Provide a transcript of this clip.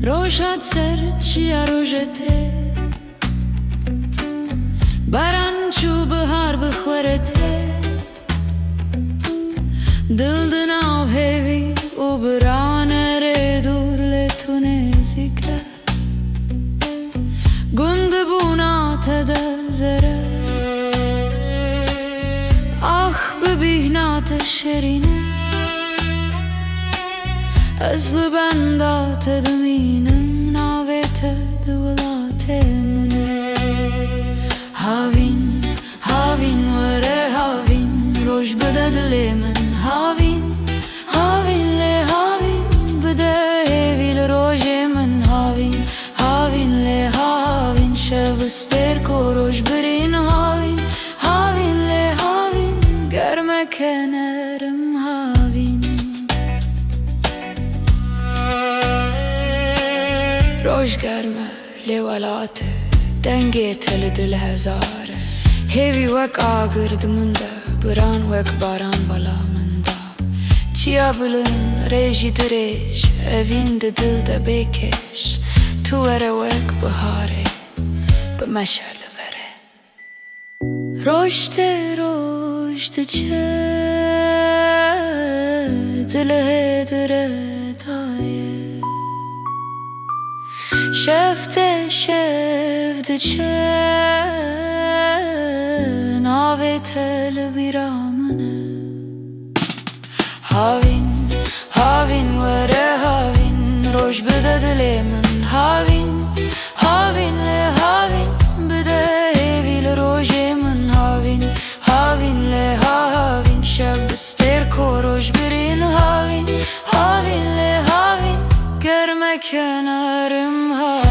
Roșat sercia rojete Barançu bihar bixwerete Dildin av hevi u biranere dur le tu nezike Gund buna te de zere Ah bebihnate şerine Ezli benda te deminim navete divlate mune Havîn, havîn vere havîn Roj bide dilimin havîn Havîn le havîn bide evil rojemin havîn Havîn le havîn şevister ko roj birin havîn Havîn le havîn germe kenerim havîn Roj germe levalate denge teli dil hezare Hevi vek agırdımında Biran vek baran balamında Çiya bilin reji direj Evin de dil de bekeş Tu vere vek bihare Bimeşel vere Roj te çe Dile dire daye Şefte çe Navetel biramene Havîn, havîn vere havîn Roj bide dilimin havîn Havîn le havîn bide evil rojemin havîn Havîn le havîn şebister ko roj birin havîn Havîn le havîn germe kenarım havîn